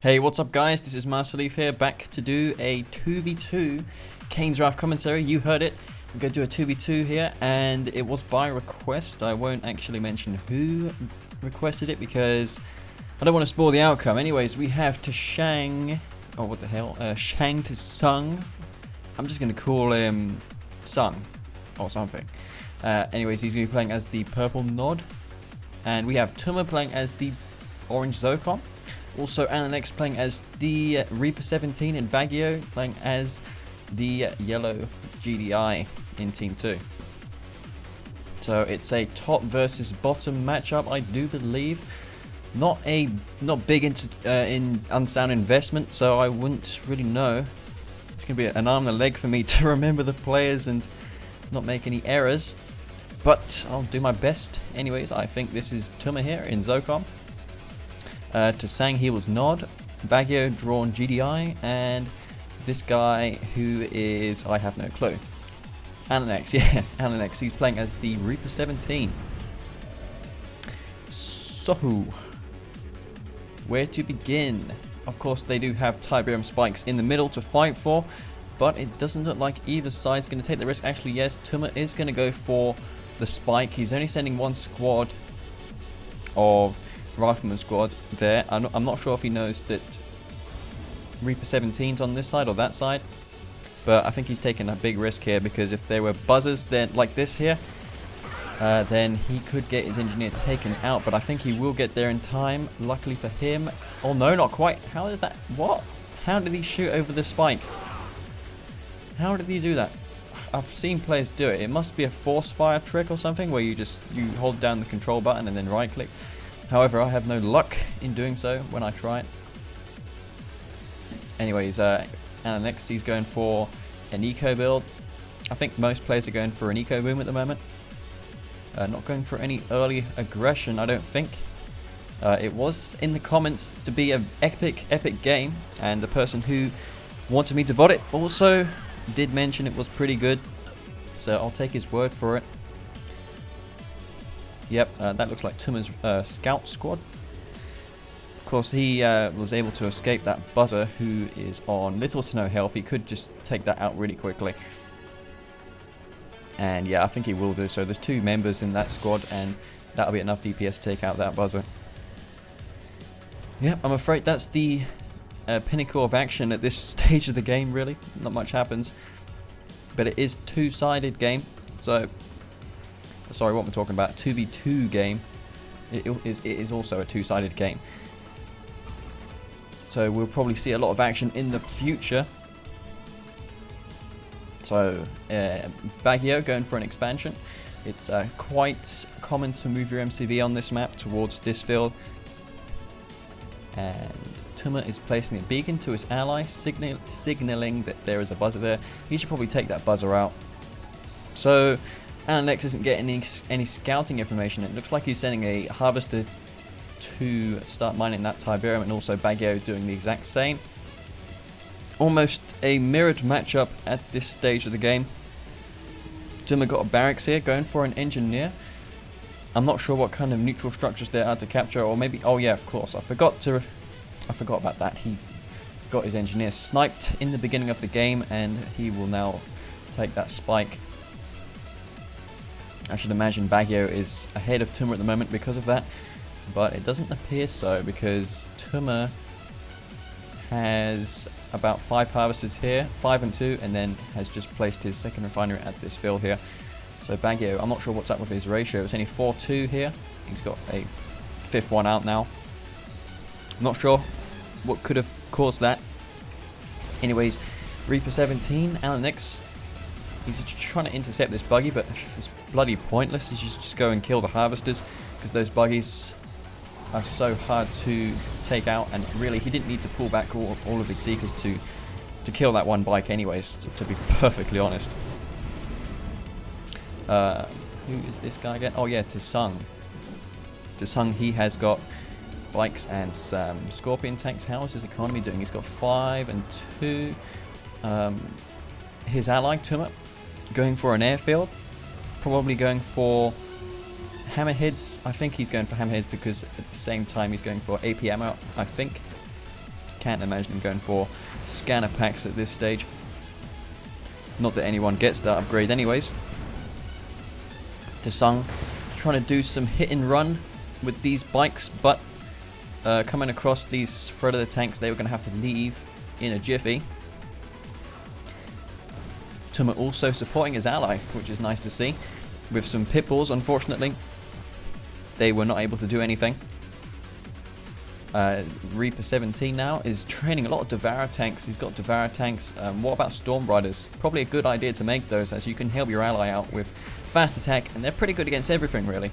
Hey, what's up guys? This is Master Leaf here, back to do a 2v2 Kane's Draft commentary. You heard it. I'm going to do a 2v2 here, and it was by request. I won't actually mention who requested it because I don't want to spoil the outcome. Anyways, we have Shang... Oh, what the hell? Shang.Tsung. I'm just going to call him Sung or something. Anyways, he's going to be playing as the purple Nod. And we have Tuma playing as the orange Zocom. Also, Alex playing as the Reaper 17 and Baggio playing as the yellow GDI in Team 2. So it's a top versus bottom matchup, I do believe. Not big into in unsound investment, so I wouldn't really know. It's going to be an arm and a leg for me to remember the players and not make any errors. But I'll do my best. Anyways, I think this is Tuma here in Zocom. To Sang he was Nod, Baggio drawn GDI, and this guy who is, I have no clue. Alex, yeah, Alex, he's playing as the Reaper 17. So, where to begin? Of course, they do have Tiberium spikes in the middle to fight for, but it doesn't look like either side's going to take the risk. Actually, yes, Tuma is going to go for the spike. He's only sending one squad of Rifleman squad there. I'm not sure if he knows that Reaper 17's on this side or that side, but I think he's taking a big risk here, because if there were buzzers then like this here, then he could get his engineer taken out, but I think he will get there in time, luckily for him. Oh no, not quite. How is that? What? How did he shoot over the spike? How did he do that? I've seen players do it. It must be a force fire trick or something, where you hold down the control button and then right click. However, I have no luck in doing so when I try it. Anyways, Alex, he's going for an eco build. I think most players are going for an eco boom at the moment. Not going for any early aggression, I don't think. It was in the comments to be an epic game, and the person who wanted me to bot it also did mention it was pretty good. So I'll take his word for it. Yep, that looks like Tuma's scout squad. Of course, he was able to escape that buzzer, who is on little to no health. He could just take that out really quickly. And yeah, I think he will do so. There's two members in that squad, and that'll be enough DPS to take out that buzzer. Yep, I'm afraid that's the pinnacle of action at this stage of the game, really. Not much happens. But it is two-sided game, so... Sorry, what we're talking about, 2v2 game. It is also a two-sided game. So we'll probably see a lot of action in the future. So, Baggio going for an expansion. It's quite common to move your MCV on this map towards this field. And Tuma is placing a beacon to his ally, signaling that there is a buzzer there. He should probably take that buzzer out. So... Alex isn't getting any scouting information. It looks like he's sending a harvester to start mining that Tiberium, and also Baggio doing the exact same. Almost a mirrored matchup at this stage of the game. Tuma got a barracks here, going for an engineer. I'm not sure what kind of neutral structures there are to capture, or maybe... Oh yeah, of course, I forgot about that. He got his engineer sniped in the beginning of the game, and he will now take that spike. I should imagine Baggio is ahead of Tuma at the moment because of that, but it doesn't appear so, because Tuma has about 5 harvesters here, 5 and 2, and then has just placed his second refinery at this field here. So Baggio, I'm not sure what's up with his ratio. It's only 4-2 here. He's got a 5th one out now. Not sure what could have caused that. Anyways, Reaper 17, Alex. He's trying to intercept this buggy, but it's bloody pointless. He should just go and kill the harvesters, because those buggies are so hard to take out, and really he didn't need to pull back all of his seekers to kill that one bike anyways, to be perfectly honest. Who is this guy again? Oh yeah, Tsung. Tsung, he has got bikes and some Scorpion tanks. How is his economy doing? He's got 5 and 2. His ally, Tuma, going for an airfield, probably going for hammerheads. I think he's going for hammerheads because at the same time he's going for AP ammo, I think. can't imagine him going for scanner packs at this stage. Not that anyone gets that upgrade anyways. Shang trying to do some hit and run with these bikes, but coming across these Predator tanks, they were going to have to leave in a jiffy. Tuma also supporting his ally, which is nice to see. With some pitbulls, unfortunately, they were not able to do anything. Reaper 17 now is training a lot of Devour tanks. He's got Devour tanks. What about Storm Riders? Probably a good idea to make those, as you can help your ally out with fast attack, and they're pretty good against everything really.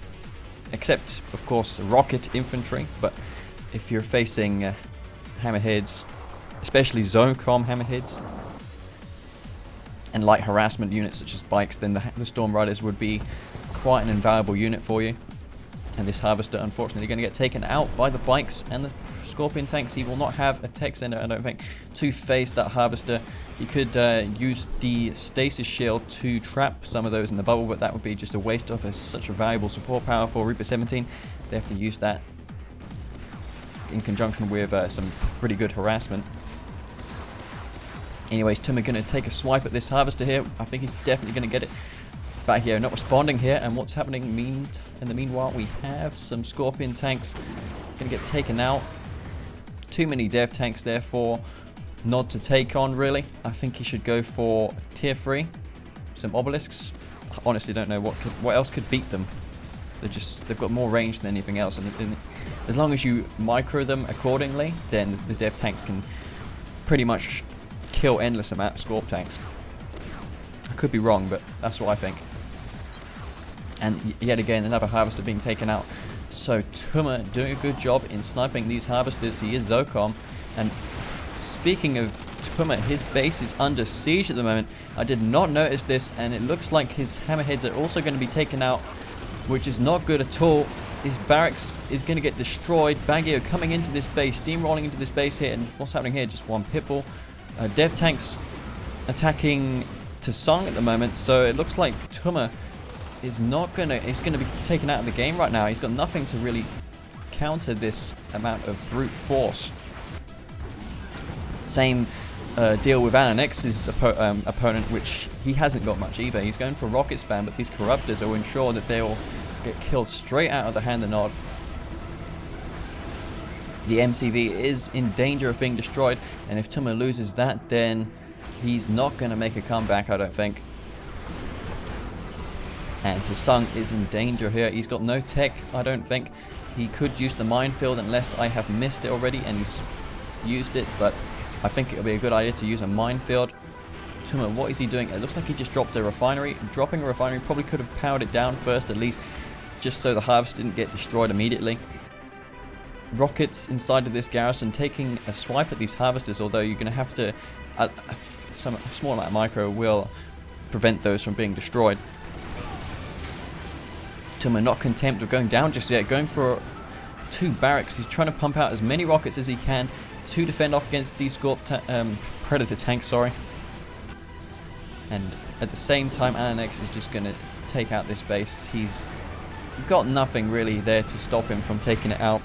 Except, of course, rocket infantry, but if you're facing hammerheads, especially Zonecom hammerheads, and light harassment units such as bikes, then the Storm Riders would be quite an invaluable unit for you. And this Harvester, unfortunately, going to get taken out by the bikes and the Scorpion tanks. He will not have a tech center, I don't think, to face that Harvester. He could use the Stasis Shield to trap some of those in the bubble, but that would be just a waste of such a valuable support power for Reaper 17. They have to use that in conjunction with some pretty good harassment. Anyways, Tuma going to take a swipe at this Harvester here. I think he's definitely going to get it. Baggio not responding here, and what's happening in the meanwhile, we have some Scorpion tanks going to get taken out. Too many dev tanks there for Nod to take on, really. I think he should go for tier 3, some obelisks. I honestly don't know what else could beat them. They've got more range than anything else, and as long as you micro them accordingly, then the dev tanks can pretty much kill endless amount of Scorp tanks. I could be wrong, but that's what I think. And yet again, another Harvester being taken out. So Tuma doing a good job in sniping these Harvesters. He is Zocom. And speaking of Tuma, his base is under siege at the moment. I did not notice this, and it looks like his hammerheads are also going to be taken out, which is not good at all. His barracks is going to get destroyed. Baggio coming into this base, steamrolling into this base here. And what's happening here? Just one pitbull. Dev tanks attacking Shang at the moment, so it looks like Tuma is he's gonna be taken out of the game right now. He's got nothing to really counter this amount of brute force. Same deal with Ananex's opponent, which he hasn't got much either. He's going for rocket spam, but these corruptors will ensure that they'll get killed straight out of the hand of Nod. The MCV is in danger of being destroyed, and if Tuma loses that, then he's not going to make a comeback, I don't think. And Shang is in danger here. He's got no tech, I don't think. He could use the minefield unless I have missed it already, and he's used it, but I think it'll be a good idea to use a minefield. Tuma, what is he doing? It looks like he just dropped a refinery. Dropping a refinery probably could have powered it down first, at least, just so the Harvest didn't get destroyed immediately. Rockets inside of this garrison taking a swipe at these Harvesters, although you're going to have to... a small amount of micro will prevent those from being destroyed. Tuma not content with going down just yet, going for 2 barracks. He's trying to pump out as many rockets as he can to defend off against these Predator tanks, sorry. And at the same time, Ananex is just going to take out this base. He's got nothing really there to stop him from taking it out.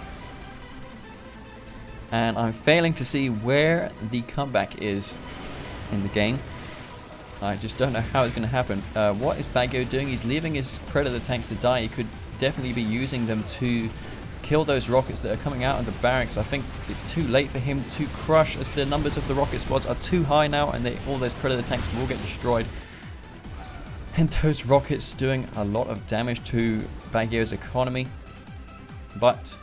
And I'm failing to see where the comeback is in the game. I just don't know how it's going to happen. What is Baggio doing? He's leaving his Predator tanks to die. He could definitely be using them to kill those rockets that are coming out of the barracks. I think it's too late for him to crush, as the numbers of the rocket squads are too high now, and all those Predator tanks will get destroyed. And those rockets doing a lot of damage to Baggio's economy. But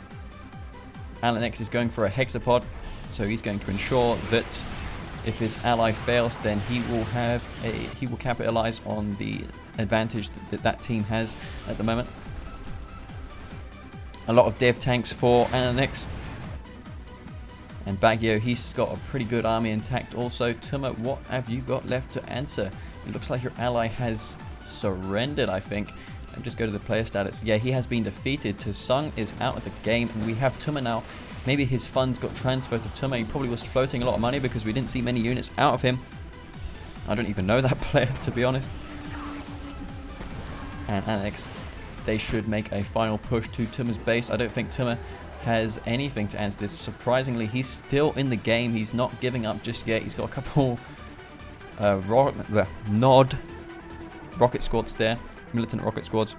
Alenex is going for a hexapod, so he's going to ensure that if his ally fails, then he will capitalize on the advantage that team has at the moment. A lot of dev tanks for Alenex. And Baggio, he's got a pretty good army intact also. Tuma, what have you got left to answer? It looks like your ally has surrendered, I think. Just go to the player status. Yeah, he has been defeated. Shang is out of the game, and we have Tuma now. Maybe his funds got transferred to Tuma. He probably was floating a lot of money because we didn't see many units out of him. I don't even know that player, to be honest. And Alex, they should make a final push to Tuma's base. I don't think Tuma has anything to answer this. Surprisingly, he's still in the game. He's not giving up just yet. He's got a couple nod rocket squads there, militant rocket squads,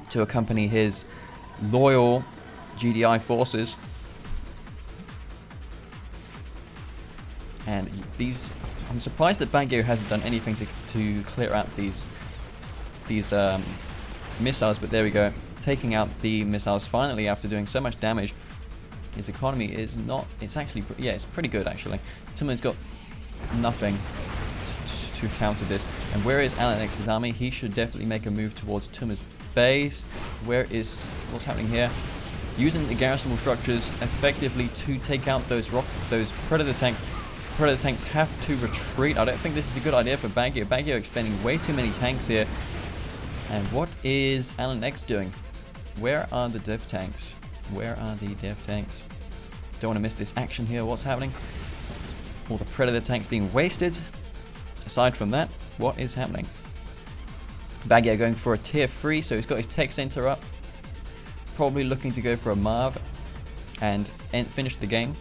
to accompany his loyal GDI forces. And these, I'm surprised that Baggio hasn't done anything to clear out these missiles, but there we go. Taking out the missiles finally after doing so much damage. His economy is not, it's actually, yeah, it's pretty good actually. Tuma's got nothing to counter this. And where is Alan X's army? He should definitely make a move towards Tuma's base. What's happening here? Using the garrisonable structures effectively to take out those predator tanks. Predator tanks have to retreat. I don't think this is a good idea for Baggio. Baggio expending way too many tanks here. And what is Alan X doing? Where are the dev tanks? Where are the dev tanks? Don't want to miss this action here. What's happening? All the predator tanks being wasted. Aside from that, what is happening? Baggio going for a tier 3, so he's got his tech center up. Probably looking to go for a Marv and finish the game.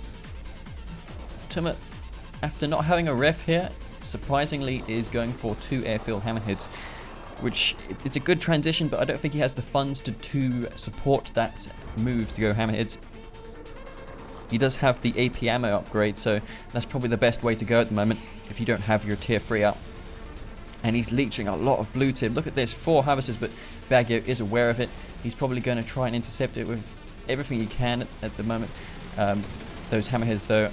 Tuma, after not having a ref here, surprisingly is going for 2 airfield hammerheads, which it's a good transition, but I don't think he has the funds to support that move to go hammerheads. He does have the AP ammo upgrade, so that's probably the best way to go at the moment if you don't have your tier 3 up. And he's leeching a lot of blue tip. Look at this, 4 harvesters, but Baggio is aware of it. He's probably going to try and intercept it with everything he can at the moment. Those hammerheads, though,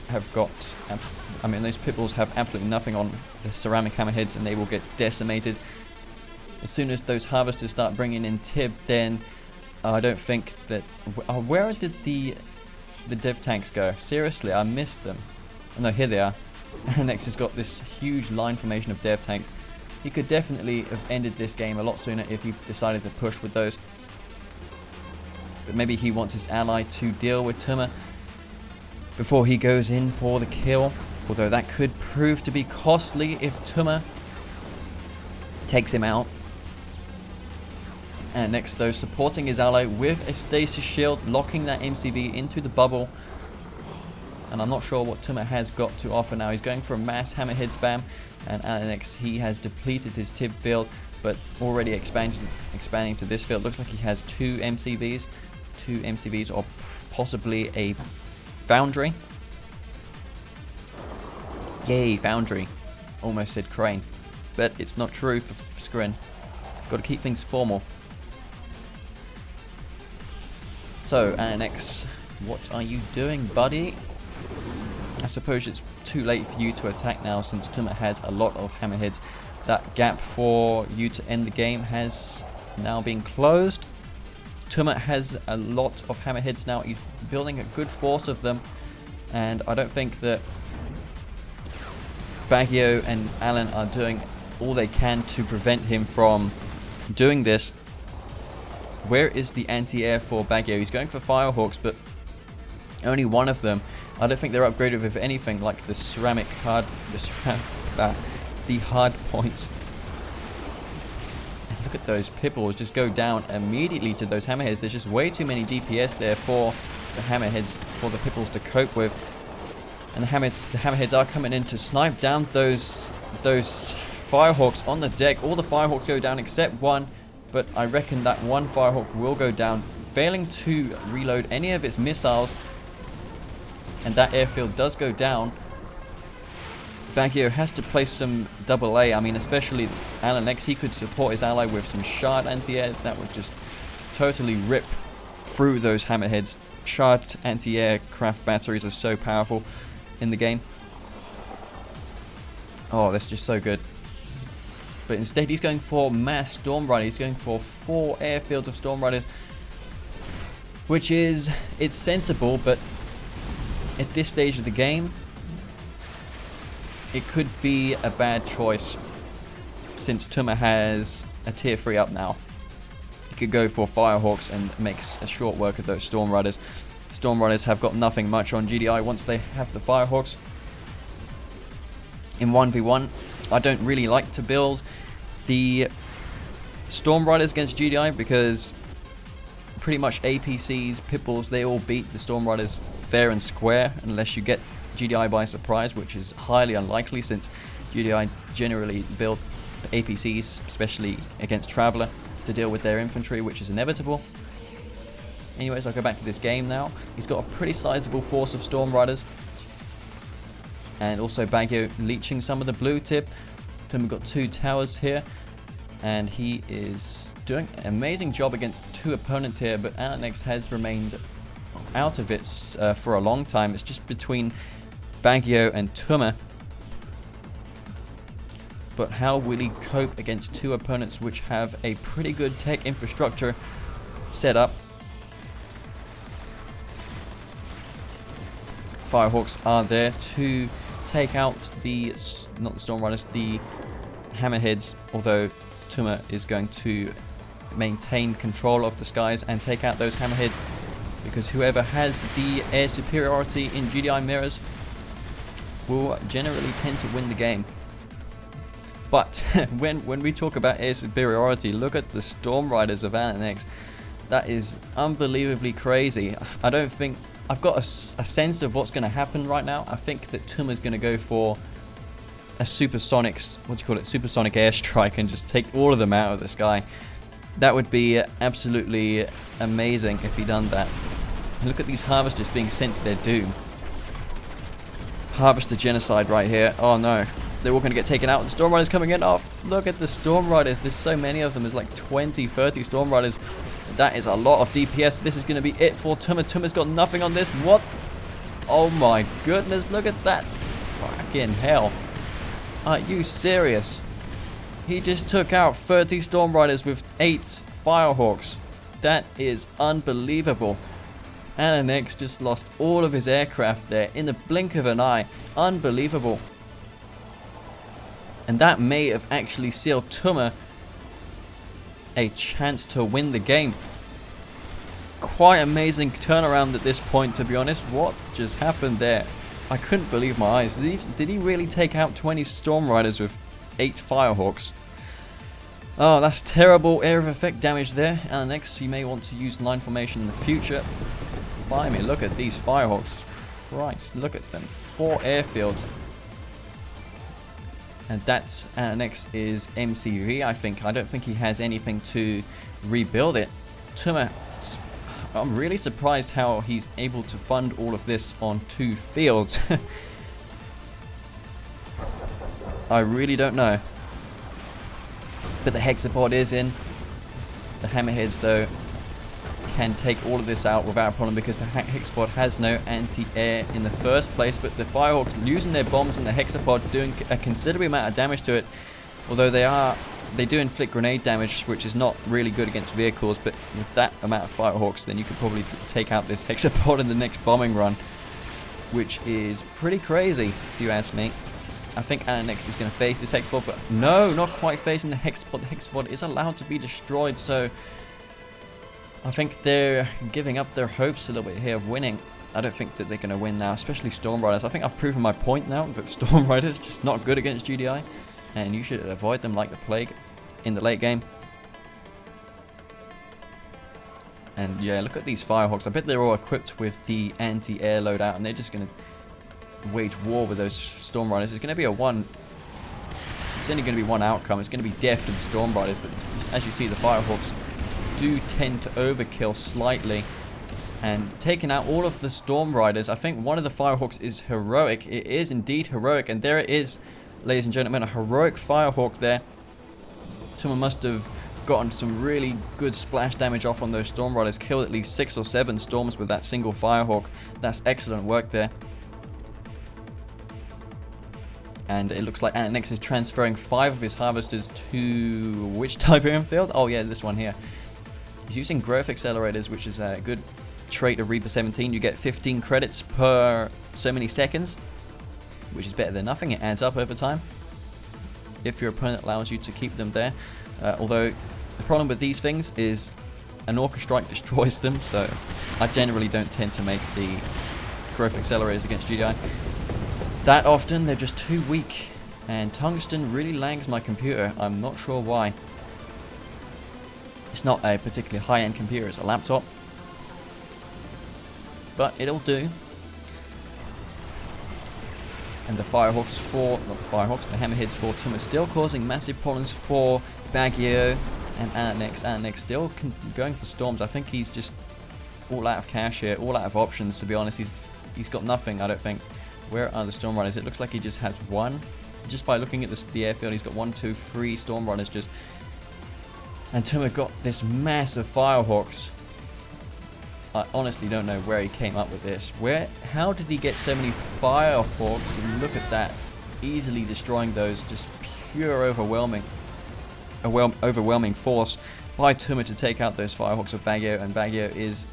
have got, I mean, those pit bulls have absolutely nothing on the ceramic hammerheads, and they will get decimated. As soon as those harvesters start bringing in tib, then I don't think that... where did the dev tanks go? Seriously, I missed them. Oh, no, here they are. And Nex has got this huge line formation of dev tanks. He could definitely have ended this game a lot sooner if he decided to push with those. But maybe he wants his ally to deal with Tuma before he goes in for the kill. Although that could prove to be costly if Tuma takes him out. And next, though, supporting his ally with a stasis shield, locking that MCV into the bubble. And I'm not sure what Tuma has got to offer now. He's going for a mass hammerhead spam. And Alex, he has depleted his tib field, but already expanding to this field. Looks like he has 2 MCVs, or possibly a foundry. Yay, foundry. Almost said crane. But it's not true for Skrin. Got to keep things formal. So, Annex, what are you doing, buddy? I suppose it's too late for you to attack now, since Tuma has a lot of hammerheads. That gap for you to end the game has now been closed. Tuma has a lot of hammerheads now. He's building a good force of them, and I don't think that Baggio and Alan are doing all they can to prevent him from doing this. Where is the anti-air for Baggio? He's going for Firehawks, but only one of them. I don't think they're upgraded with anything like the ceramic hard, the hard points. And look at those pibbles just go down immediately to those hammerheads. There's just way too many DPS there for the hammerheads, for the pibbles to cope with. And the hammerheads are coming in to snipe down those Firehawks on the deck. All the Firehawks go down except one, but I reckon that one Firehawk will go down, failing to reload any of its missiles. And that airfield does go down. Baggio has to place some AA. I mean, especially Alan X, he could support his ally with some shard anti-air. That would just totally rip through those hammerheads. Shard anti-aircraft batteries are so powerful in the game. Oh, that's just so good. But instead, he's going for mass Storm Rider. He's going for 4 airfields of Storm Riders, which is, it's sensible, but at this stage of the game, it could be a bad choice, since Tuma has a tier 3 up now. He could go for Firehawks and makes a short work of those Storm Riders. Storm Riders have got nothing much on GDI once they have the Firehawks. In 1v1, I don't really like to build the Storm Riders against GDI, because pretty much APCs, Pitbulls, they all beat the Storm Riders fair and square, unless you get GDI by surprise, which is highly unlikely since GDI generally build APCs, especially against Traveler, to deal with their infantry, which is inevitable. Anyways, I'll go back to this game now. He's got a pretty sizable force of Storm Riders. And also Baggio leeching some of the blue tip. Then we've got 2 towers here. And he is doing an amazing job against 2 opponents here. But Alex has remained out of it for a long time. It's just between Baggio and Tuma. But how will he cope against 2 opponents which have a pretty good tech infrastructure set up? Firehawks are there to take out the, not the Storm Riders, the Hammerheads, although Tuma is going to maintain control of the skies and take out those Hammerheads, because whoever has the air superiority in GDI mirrors will generally tend to win the game. But when we talk about air superiority, look at the Storm Riders of Alex. That is unbelievably crazy. I don't think... I've got a sense of what's going to happen right now. I think that Tuma's going to go for a supersonic, what do you call it, supersonic airstrike and just take all of them out of the sky. That would be absolutely amazing if he done that. And look at these harvesters being sent to their doom. Harvester genocide right here. Oh no, they're all going to get taken out. The Storm Riders coming in. Oh, look at the Storm Riders. There's so many of them. There's like 20, 30 Storm Riders. That is a lot of DPS. This is going to be it for Tuma. Tuma's got nothing on this. What? Oh my goodness, look at that. Fucking hell. Are you serious? He just took out 30 Storm Riders with 8 Firehawks. That is unbelievable. Alex just lost all of his aircraft there in the blink of an eye. Unbelievable. And that may have actually sealed Tuma a chance to win the game. Quite amazing turnaround at this point, to be honest. What just happened there? I couldn't believe my eyes. Did he really take out 20 Storm Riders with 8 Firehawks? Oh, that's terrible air of effect damage there. And next, you may want to use line formation in the future. Blimey, look at these Firehawks. Christ, look at them. 4 airfields. And that's next is MCV, I think. I don't think he has anything to rebuild it. Tuma, I'm really surprised how he's able to fund all of this on 2 fields. I really don't know. But the Hexapod is in. The Hammerheads, though, can take all of this out without a problem because the Hexapod has no anti-air in the first place. But the Firehawks using their bombs and the Hexapod doing a considerable amount of damage to it. Although they do inflict grenade damage, which is not really good against vehicles. But with that amount of Firehawks, then you could probably take out this Hexapod in the next bombing run, which is pretty crazy, if you ask me. I think Alex is going to face this Hexapod, but no, not quite facing the Hexapod. The Hexapod is allowed to be destroyed, so I think they're giving up their hopes a little bit here of winning. I don't think that they're going to win now, especially Storm Riders. I think I've proven my point now that Storm Riders just not good against GDI, and you should avoid them like the plague in the late game. And yeah, look at these Firehawks. I bet they're all equipped with the anti-air loadout, and they're just going to wage war with those Storm Riders. It's going to be it's only going to be one outcome. It's going to be death to the Storm Riders, but as you see, the Firehawks do tend to overkill slightly, and taking out all of the Storm Riders. I think one of the Firehawks is heroic. It is indeed heroic, and there it is, ladies and gentlemen, a heroic Firehawk there. Tuma must have gotten some really good splash damage off on those Storm Riders, killed at least 6 or 7 Storms with that single Firehawk. That's excellent work there. And it looks like Alex is transferring 5 of his harvesters to which type of airfield? Oh yeah, this one here. He's using growth accelerators, which is a good trait of Reaper 17. You get 15 credits per so many seconds, which is better than nothing. It adds up over time if your opponent allows you to keep them there. Although the problem with these things is an Orca Strike destroys them, so I generally don't tend to make the growth accelerators against GDI that often. They're just too weak, and Tungsten really lags my computer. I'm not sure why. It's not a particularly high-end computer, it's a laptop, but it'll do. And the Firehawks for, not the Firehawks, the Hammerheads for Tuma still causing massive problems for Baggio and Ananex. Ananex still going for Storms. I think he's just all out of cash here, all out of options, to be honest. He's got nothing, I don't think. Where are the Storm Riders? It looks like he just has one. Just by looking at the airfield, he's got 1, 2, 3 Storm Riders just. And Tuma got this massive Firehawks. I honestly don't know where he came up with this. How did he get so many Firehawks? And look at that, easily destroying those. Just pure overwhelming force by Tuma to take out those Firehawks of Baggio, and Baggio is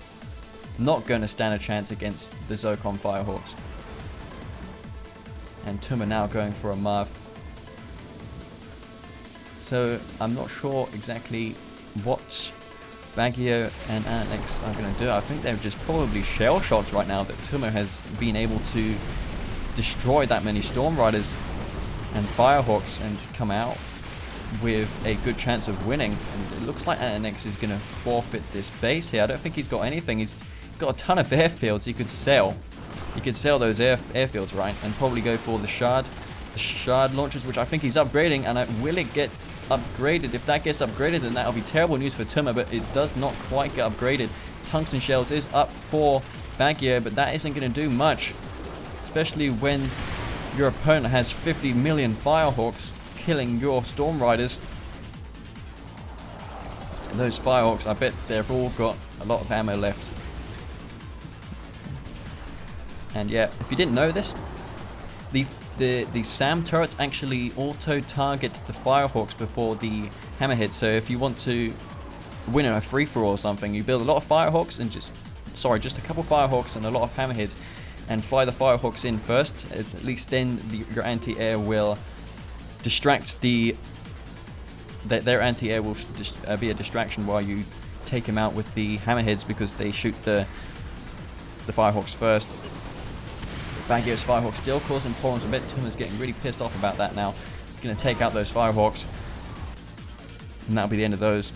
not going to stand a chance against the Zocon Firehawks. And Tuma now going for a Marv. So I'm not sure exactly what Baggio and Ananex are going to do. I think they're just probably shell shots right now that Tuma has been able to destroy that many Storm Riders and Firehawks and come out with a good chance of winning. And it looks like Ananex is going to forfeit this base here. I don't think he's got anything. He's got a ton of airfields he could sell. He could sell those airfields, right, and probably go for the shard launchers, which I think he's upgrading. And will it get upgraded? If that gets upgraded, then that'll be terrible news for Tuma, but it does not quite get upgraded. Tungsten shells is up for Baggio, but that isn't going to do much, especially when your opponent has 50 million Firehawks killing your Storm Riders. And those Firehawks, I bet they've all got a lot of ammo left. And yeah, if you didn't know this, the SAM turrets actually auto-target the Firehawks before the Hammerhead. So if you want to win in a free-for-all or something, you build a lot of Firehawks and just a couple Firehawks and a lot of Hammerheads, and fly the Firehawks in first. At least then your anti-air will distract their anti-air will be a distraction while you take them out with the Hammerheads, because they shoot the Firehawks first. Baggio's Firehawks still causing problems a bit. Tuma's getting really pissed off about that now. He's going to take out those Firehawks, and that'll be the end of those.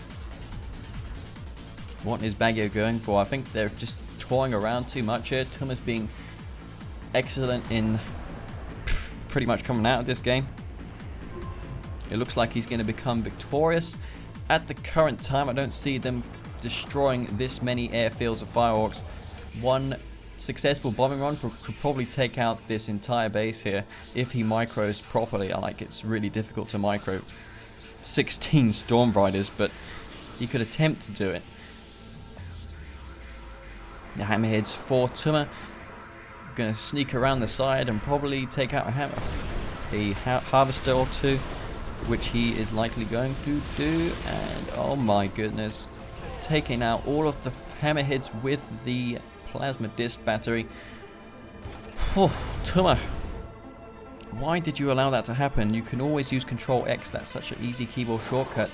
What is Baggio going for? I think they're just toying around too much here. Tuma's being excellent in pretty much coming out of this game. It looks like he's going to become victorious. At the current time, I don't see them destroying this many airfields of Firehawks. One successful bombing run could probably take out this entire base here if he micros properly. It's really difficult to micro 16 Storm Riders, but he could attempt to do it. The Hammerheads for Tuma going to sneak around the side and probably take out a Harvester or two, which he is likely going to do. And oh my goodness, taking out all of the Hammerheads with the Plasma Disc battery. Tuma, why did you allow that to happen? You can always use Control X. That's such an easy keyboard shortcut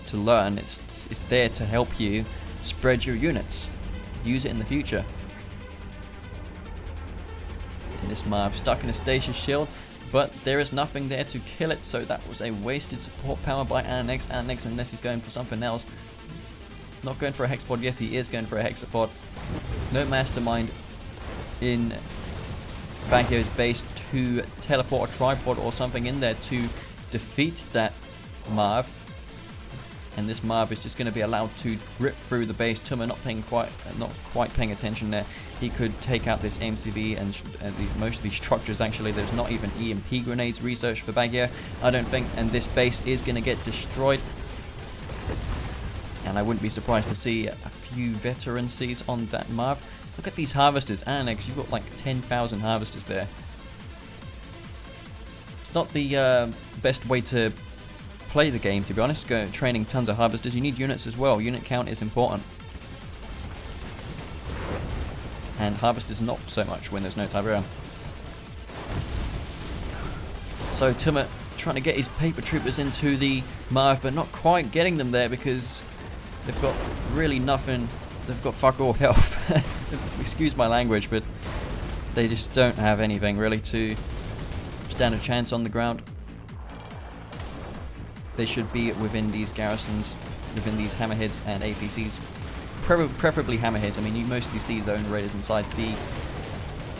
to learn. It's there to help you spread your units. Use it in the future. And this Marv stuck in a station shield, but there is nothing there to kill it, so that was a wasted support power by Ananex. Ananex, unless he's going for something else. Not going for a Hexapod. Yes, he is going for a Hexapod. No Mastermind in Baggio's base to teleport a tripod or something in there to defeat that Marv. And this Marv is just going to be allowed to rip through the base. Tuma not quite paying attention there. He could take out this MCV and most of these structures. Actually, there's not even EMP grenades research for Baggio, I don't think. And this base is going to get destroyed. And I wouldn't be surprised to see a few veterancies on that Marv. Look at these harvesters. Ananex, you've got like 10,000 harvesters there. It's not the best way to play the game, to be honest. Training tons of harvesters. You need units as well. Unit count is important. And harvesters not so much when there's no Tiberium. So Tuma trying to get his paper troopers into the Marv, but not quite getting them there because they've got really nothing. They've got fuck all health. Excuse my language, but they just don't have anything really to stand a chance on the ground. They should be within these garrisons, within these Hammerheads and APCs preferably hammerheads. I mean, you mostly see zone raiders inside the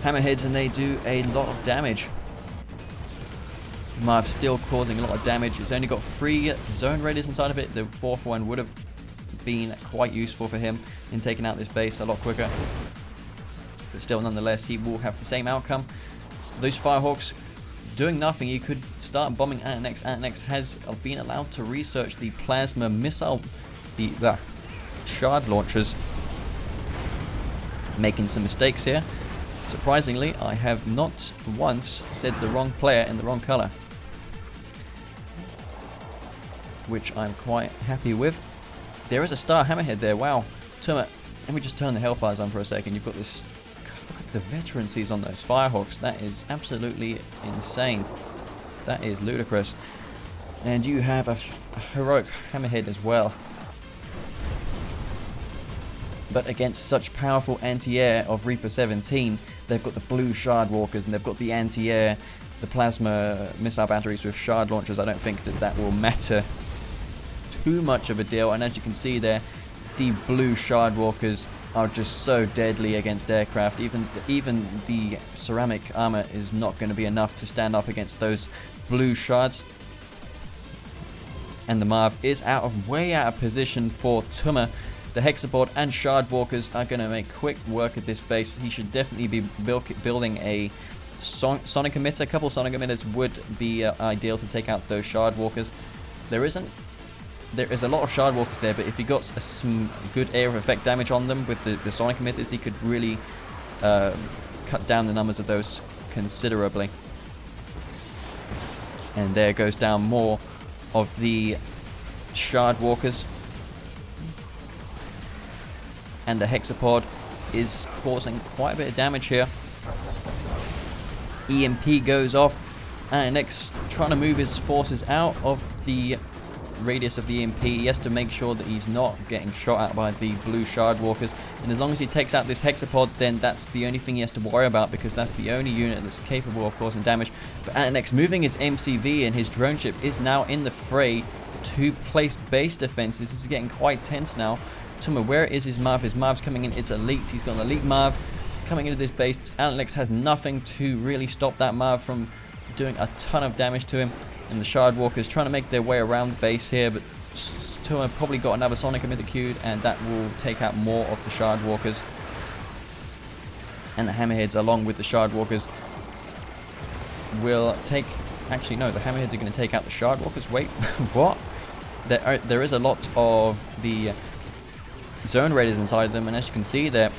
hammerheads, and they do a lot of damage. Marv still causing a lot of damage. It's only got 3 zone raiders inside of it. The 4th one would have been quite useful for him in taking out this base a lot quicker. But still, nonetheless, he will have the same outcome. Those Firehawks doing nothing. You could start bombing Annex. Annex has been allowed to research the plasma missile, the shard launchers. Making some mistakes here. Surprisingly, I have not once said the wrong player in the wrong color, which I'm quite happy with. There is a star hammerhead there. Wow. Tuma, let me just turn the hellfires on for a second. You've got this. Look at the veterancies on those Firehawks. That is absolutely insane. That is ludicrous. And you have a heroic hammerhead as well. But against such powerful anti-air of Reaper 17, they've got the blue shard walkers and they've got the anti-air, the plasma missile batteries with shard launchers. I don't think that will matter too much of a deal. And as you can see there, the blue shard walkers are just so deadly against aircraft. Even the ceramic armor is not going to be enough to stand up against those blue shards. And the Marv is way out of position for Tuma. The Hexapod and Shard Walkers are going to make quick work at this base. He should definitely be building a Sonic Emitter. A couple of Sonic Emitters would be ideal to take out those Shard Walkers. There is a lot of Shard Walkers there, but if he got some good area of effect damage on them with the Sonic Emitters, he could really cut down the numbers of those considerably. And there goes down more of the Shard Walkers. And the Hexapod is causing quite a bit of damage here. EMP goes off, and X trying to move his forces out of the radius of the EMP. He has to make sure that he's not getting shot at by the blue Shard Walkers. And as long as he takes out this Hexapod, then that's the only thing he has to worry about, because that's the only unit that's capable of causing damage. But Annex moving his MCV and his drone ship is now in the fray to place base defenses. This is getting quite tense now. Tuma, where is his Marv? His Marv's coming in. It's elite. He's got an elite Marv. He's coming into this base. Alex has nothing to really stop that Marv from doing a ton of damage to him. And the Shard Walkers trying to make their way around the base here, but Tuma probably got another Sonic Emitter queued, and that will take out more of the Shard Walkers. And the Hammerheads, along with the Shard Walkers, will take... Actually, no, the Hammerheads are going to take out the Shard Walkers. Wait, what? There is a lot of the Zone Raiders inside of them, and as you can see, they're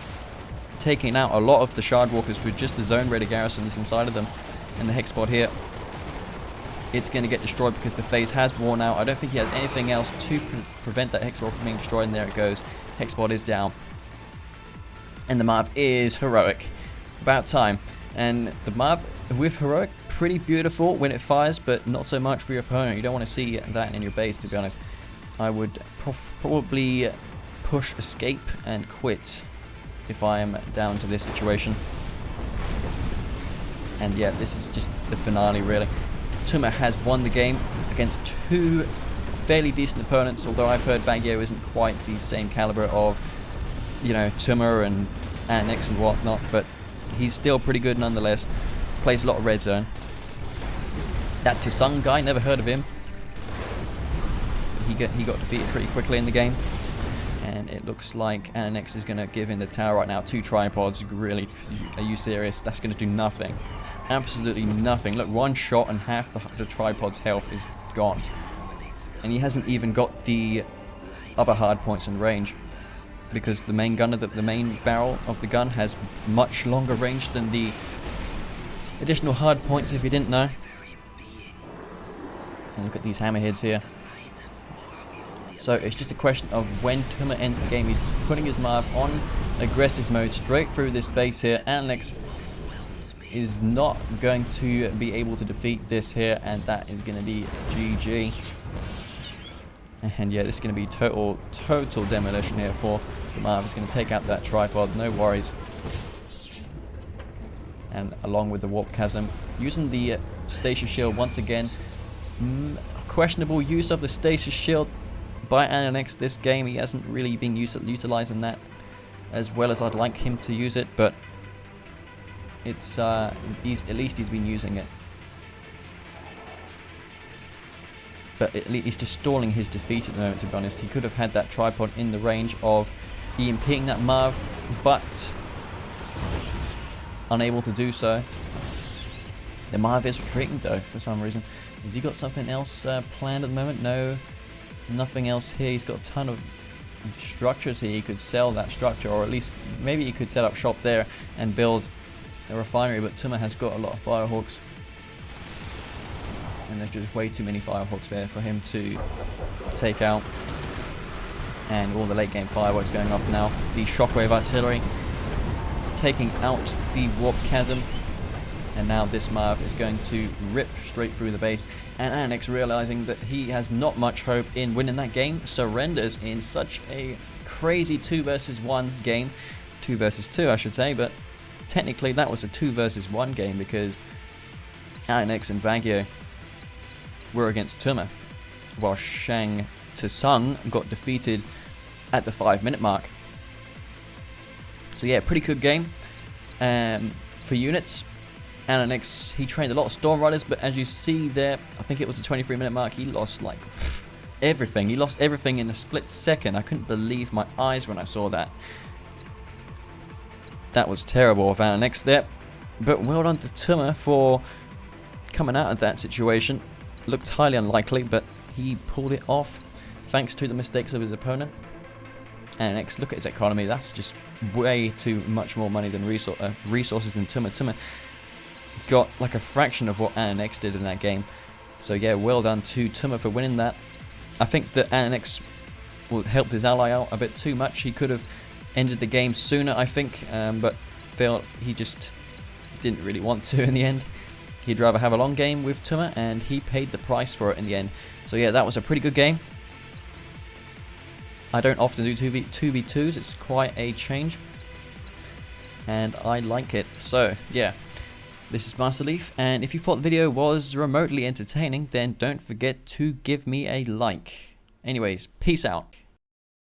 taking out a lot of the Shard Walkers with just the Zone Raider garrisons inside of them. And the Hexapod here, it's going to get destroyed because the phase has worn out. I don't think he has anything else to prevent that Hexapod from being destroyed, and there it goes. Hexapod is down. And the Marv is heroic. About time. And the Marv with heroic, pretty beautiful when it fires, but not so much for your opponent. You don't want to see that in your base, to be honest. I would probably push escape and quit if I am down to this situation. And yeah, this is just the finale, really. Tuma has won the game against 2 fairly decent opponents, although I've heard Baggio isn't quite the same caliber of, you know, Tuma and Annex and whatnot, but he's still pretty good nonetheless. Plays a lot of red zone. That Shang-Tsung guy, never heard of him. He got defeated pretty quickly in the game. And it looks like Annex is going to give in the tower right now. 2 tripods, really? Are you serious? That's going to do nothing. Absolutely nothing. Look, 1 shot and half the tripod's health is gone. And he hasn't even got the other hard points in range, because the main gun, the main barrel of the gun has much longer range than the additional hard points, if you didn't know. And look at these hammerheads here. So it's just a question of when Tuma ends the game. He's putting his Marv on aggressive mode straight through this base here. Alex is not going to be able to defeat this here, and that is going to be GG. And yeah, this is going to be total demolition here for the Marv. He's going to take out that tripod, no worries. And along with the Warp Chasm, using the Stasis Shield once again. Questionable use of the Stasis Shield, by Ananex this game. He hasn't really been utilizing that as well as I'd like him to use it, but it's at least he's been using it. But he's just stalling his defeat at the moment, to be honest. He could have had that tripod in the range of EMPing that Marv, but unable to do so. The Marv is retreating though, for some reason. Has he got something else planned at the moment? No, nothing else here. He's got a ton of structures here. He could sell that structure, or at least maybe he could set up shop there and build a refinery, but Tuma has got a lot of firehawks. And there's just way too many firehawks there for him to take out. And all the late game fireworks going off now. The shockwave artillery taking out the warp chasm. And now this Marv is going to rip straight through the base. And Ananex, realizing that he has not much hope in winning that game, surrenders in such a crazy 2 versus 1 game. 2 versus 2 I should say, but technically that was a 2 versus 1 game because Ananex and baggio were against Tuma, while Shang.Tsung got defeated at the 5-minute mark. So yeah, pretty good game for units. Ananex, he trained a lot of Storm Riders, but as you see there, I think it was the 23-minute mark, he lost like everything. He lost everything in a split second. I couldn't believe my eyes when I saw that. That was terrible of Ananex there. But well done to Tuma for coming out of that situation. Looked highly unlikely, but he pulled it off thanks to the mistakes of his opponent. Ananex, look at his economy. That's just way too much more money than resources than Tuma. Tuma got like a fraction of what Ananex did in that game. So yeah, well done to Tuma for winning that. I think that Ananex helped his ally out a bit too much. He could have ended the game sooner, I think, but felt he just didn't really want to in the end. He'd rather have a long game with Tuma, and he paid the price for it in the end. So yeah, that was a pretty good game. I don't often do 2v2s, it's quite a change, and I like it. So yeah, this is Master Leaf, and if you thought the video was remotely entertaining, then don't forget to give me a like. Anyways, peace out.